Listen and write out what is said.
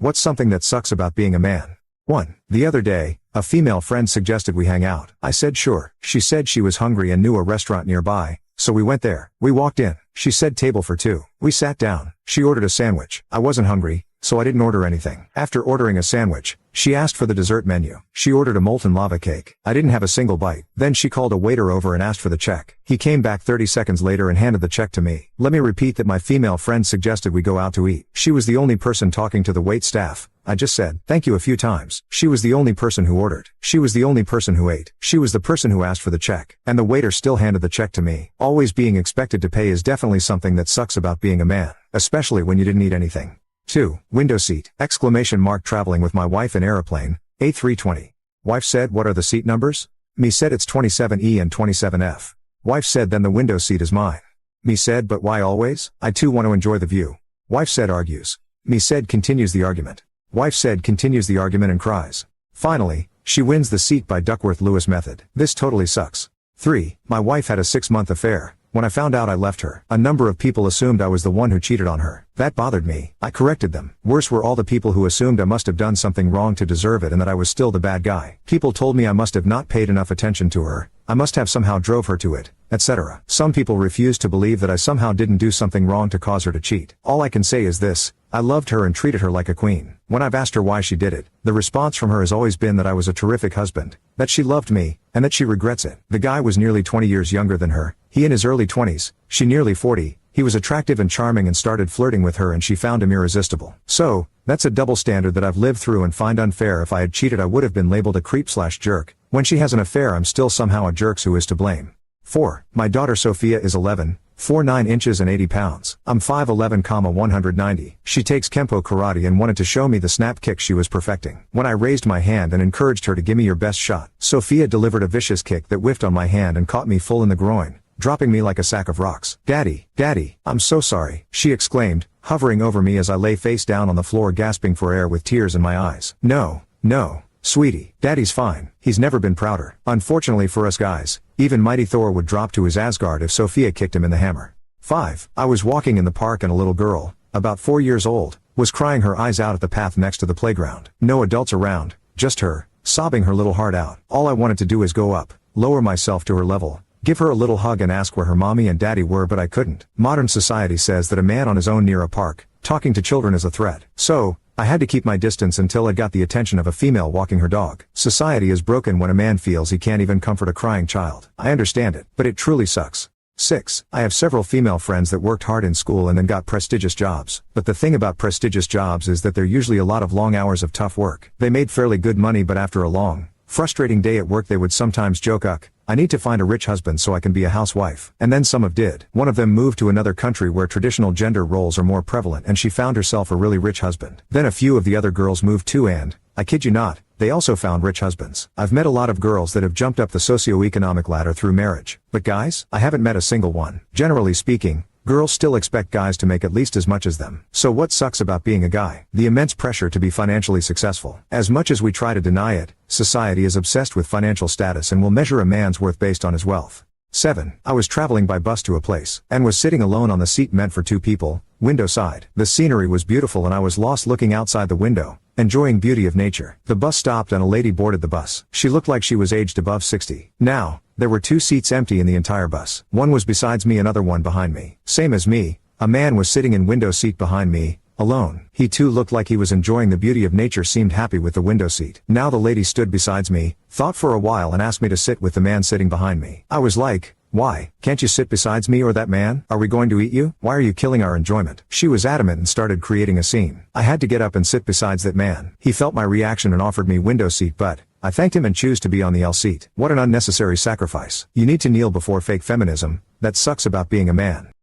What's something that sucks about being a man? 1. The other day, a female friend suggested we hang out. I said sure. She said she was hungry and knew a restaurant nearby, so we went there. We walked in. She said table for two. We sat down. She ordered a sandwich. I wasn't hungry, so I didn't order anything. After ordering a sandwich, she asked for the dessert menu. She ordered a molten lava cake. I didn't have a single bite. Then she called a waiter over and asked for the check. He came back 30 seconds later and handed the check to me. Let me repeat that my female friend suggested we go out to eat. She was the only person talking to the wait staff. I just said, thank you a few times. She was the only person who ordered. She was the only person who ate. She was the person who asked for the check. And the waiter still handed the check to me. Always being expected to pay is definitely something that sucks about being a man. Especially when you didn't eat anything. 2. Window seat! Traveling with my wife in aeroplane, A320. Wife said, what are the seat numbers? Me said it's 27E and 27F. Wife said, then the window seat is mine. Me said, but why always? I too want to enjoy the view. Wife said, argues. Me said, continues the argument. Wife said, continues the argument and cries. Finally, she wins the seat by Duckworth-Lewis method. This totally sucks. 3. My wife had a 6-month affair. When I found out I left her, a number of people assumed I was the one who cheated on her. That bothered me. I corrected them. Worse were all the people who assumed I must have done something wrong to deserve it and that I was still the bad guy. People told me I must have not paid enough attention to her, I must have somehow drove her to it, etc. Some people refused to believe that I somehow didn't do something wrong to cause her to cheat. All I can say is this, I loved her and treated her like a queen. When I've asked her why she did it, the response from her has always been that I was a terrific husband, that she loved me, and that she regrets it. The guy was nearly 20 years younger than her, he in his early 20s, she nearly 40, he was attractive and charming and started flirting with her and she found him irresistible. So, that's a double standard that I've lived through and find unfair. If I had cheated I would have been labeled a creep/jerk. When she has an affair I'm still somehow a jerk who is to blame. 4. My daughter Sophia is 11, 4'9" and 80 pounds. I'm 5'11", 190. She takes Kempo karate and wanted to show me the snap kick she was perfecting. When I raised my hand and encouraged her to give me your best shot, Sophia delivered a vicious kick that whiffed on my hand and caught me full in the groin, dropping me like a sack of rocks. Daddy, Daddy, I'm so sorry, she exclaimed, hovering over me as I lay face down on the floor gasping for air with tears in my eyes. No, sweetie, Daddy's fine. He's never been prouder. Unfortunately for us guys, even mighty Thor would drop to his Asgard if Sophia kicked him in the hammer. 5. I was walking in the park and a little girl, about 4 years old, was crying her eyes out at the path next to the playground. No adults around, just her, sobbing her little heart out. All I wanted to do is go up, lower myself to her level, give her a little hug and ask where her mommy and daddy were, but I couldn't. Modern society says that a man on his own near a park, talking to children is a threat. So, I had to keep my distance until I got the attention of a female walking her dog. Society is broken when a man feels he can't even comfort a crying child. I understand it, but it truly sucks. 6. I have several female friends that worked hard in school and then got prestigious jobs. But the thing about prestigious jobs is that they're usually a lot of long hours of tough work. They made fairly good money, but after a long, frustrating day at work they would sometimes joke, I need to find a rich husband so I can be a housewife. And then some of did. One of them moved to another country where traditional gender roles are more prevalent and she found herself a really rich husband. Then a few of the other girls moved too and, I kid you not, they also found rich husbands. I've met a lot of girls that have jumped up the socioeconomic ladder through marriage. But guys, I haven't met a single one. Generally speaking, girls still expect guys to make at least as much as them. So what sucks about being a guy? The immense pressure to be financially successful. As much as we try to deny it, society is obsessed with financial status and will measure a man's worth based on his wealth. 7. I was traveling by bus to a place, and was sitting alone on the seat meant for 2 people, window side. The scenery was beautiful and I was lost looking outside the window, enjoying beauty of nature. The bus stopped and a lady boarded the bus. She looked like she was aged above 60. Now, there were 2 seats empty in the entire bus. One was besides me, another one behind me. Same as me, a man was sitting in window seat behind me, alone. He too looked like he was enjoying the beauty of nature, seemed happy with the window seat. Now the lady stood besides me, thought for a while and asked me to sit with the man sitting behind me. I was like, why, can't you sit besides me or that man? Are we going to eat you? Why are you killing our enjoyment? She was adamant and started creating a scene. I had to get up and sit besides that man. He felt my reaction and offered me window seat, but I thanked him and chose to be on the L seat. What an unnecessary sacrifice. You need to kneel before fake feminism. That sucks about being a man.